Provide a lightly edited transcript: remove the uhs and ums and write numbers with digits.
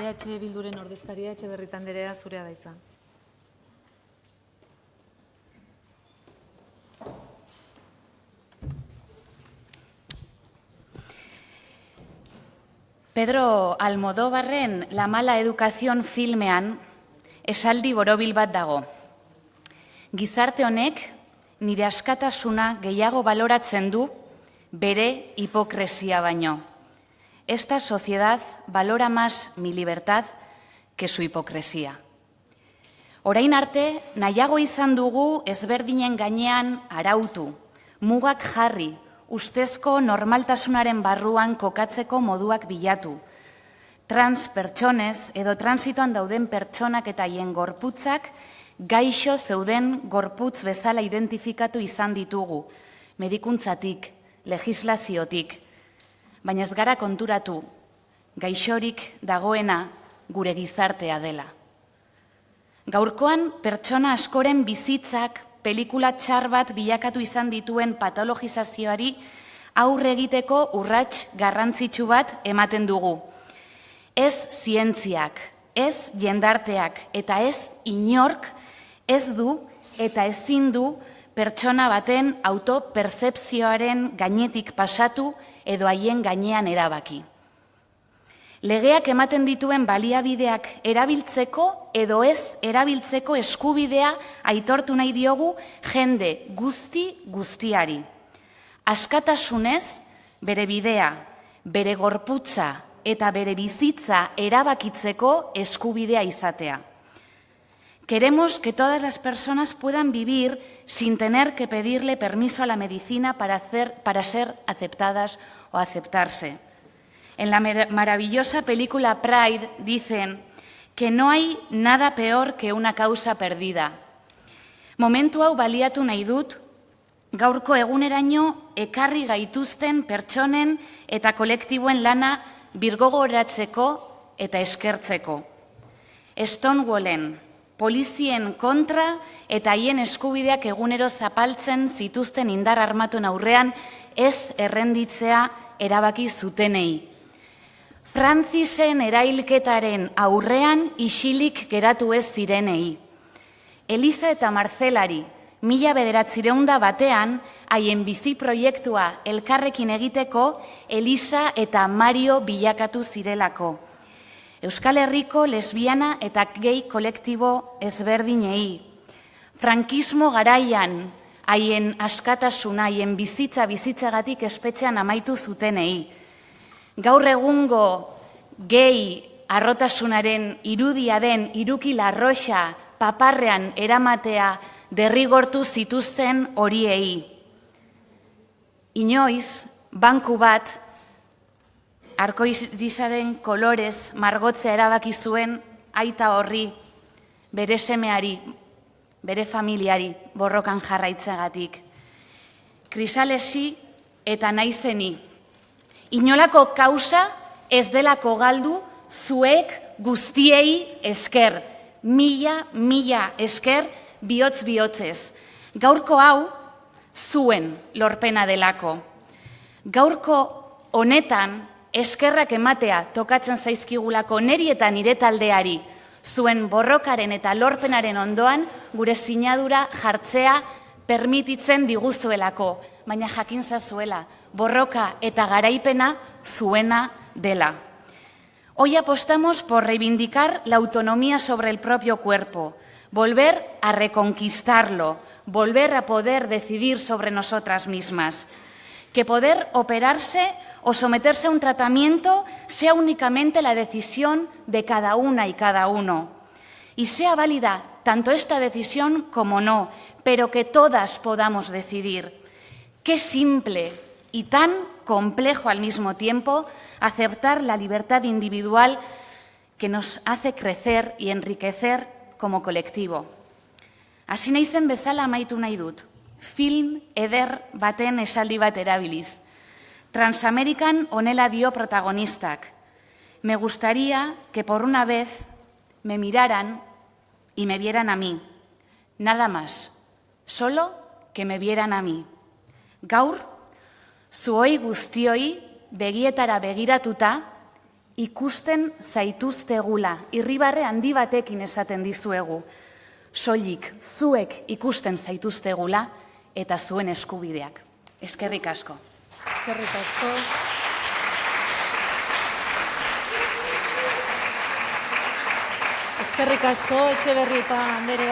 EH Bilduren ordezkaria, Etxeberrita anderea, zurea da hitza. Pedro Almodóvarren La mala educación filmean esaldi borobil bat dago. Gizarte honek nire askatasuna gehiago baloratzen du bere hipokresia baino. Esta sociedad valora más mi libertad que su hipokresia. Orain arte, nahiago izan dugu ezberdinen gainean arautu, mugak jarri, ustezko normaltasunaren barruan kokatzeko moduak bilatu. Trans pertsonez edo transitoan dauden pertsonak eta haien gorputzak gaixo zeuden gorputz bezala identifikatu izan ditugu, medikuntzatik, legislaziotik. Baina ez gara konturatu, gaixorik dagoena gure gizartea dela. Gaurkoan pertsona askoren bizitzak pelikula txar bat bilakatu izan dituen patologizazioari aurre egiteko urrats garrantzitsu bat ematen dugu. Ez zientziak, ez jendarteak eta ez inork ez du eta ezin du pertsona baten autoperzepzioaren gainetik pasatu edo haien gainean erabaki. Legeak ematen dituen baliabideak erabiltzeko edo ez erabiltzeko eskubidea aitortu nahi diogu jende guztiari. Askatasunez bere bidea, bere gorputza eta bere bizitza erabakitzeko eskubidea izatea. Queremos que todas las personas puedan vivir sin tener que pedirle permiso a la medicina para ser aceptadas o aceptarse. En la maravillosa película Pride dicen que no hay nada peor que una causa perdida. Momentu hau baliatu nahi dut, gaurko eguneraino ekarri gaituzten pertsonen eta kolektiboen lana birgogoratzeko eta eskertzeko. Stonewallen, polizien kontra eta haien eskubideak egunero zapaltzen zituzten indar armatuen aurrean ez errenditzea erabaki zutenei. Francisen erailketaren aurrean isilik geratu ez zirenei. Elisa eta Marcelari 1900 batean haien bizi proiektua elkarrekin egiteko Elisa eta Mario bilakatu zirelako. Euskal Herriko lesbiana eta gay kolektibo ezberdinei. Frankismo garaian haien askatasuna, haien bizitzagatik espetxean amaitu zutenei. Gaur egungo gay arrotasunaren irudia den Iruki Larroxa paparrean eramatea derrigortu zituzten horiei. Inoiz, banku bat, arkoirizaren kolorez margotzea erabaki zuen aita horri, bere semeari, bere familiari borrokan jarraitzeagatik. Krisalesi eta naizeni. Inolako kausa ez delako galdu zuek guztiei esker. Mila esker bihotz-bihotzez. Gaurko hau zuen lorpena delako. Gaurko honetan eskerrak ematea tokatzen zaizkigulako neri eta nire taldeari zuen borrokaren eta lorpenaren ondoan gure sinadura jartzea permititzen diguzuelako, baina jakin zazuela, borroka eta garaipena zuena dela. Hoy apostamos por reivindicar la autonomía sobre el propio cuerpo, volver a reconquistarlo, volver a poder decidir sobre nosotras mismas, que poder operarse o someterse a un tratamiento sea únicamente la decisión de cada una y cada uno, y sea válida tanto esta decisión como no, pero que todas podamos decidir. Qué simple y tan complejo al mismo tiempo aceptar la libertad individual que nos hace crecer y enriquecer como colectivo. Hasi naizen bezala amaitu nahi dut, film eder baten esaldi bat erabiliz. Transamerican honela dio protagonistak. Me gustaría que por una vez me miraran y me vieran a mí. Nada más, solo que me vieran a mí. Gaur, zuoi guztioi begietara begiratuta ikusten zaituztegula, irribarre handi batekin esaten dizuegu. Soilik, zuek ikusten zaituztegula eta zuen eskubideak. Eskerrik asko. Eskerrik asko. Eskerrik asko, Etxebarrieta andrea.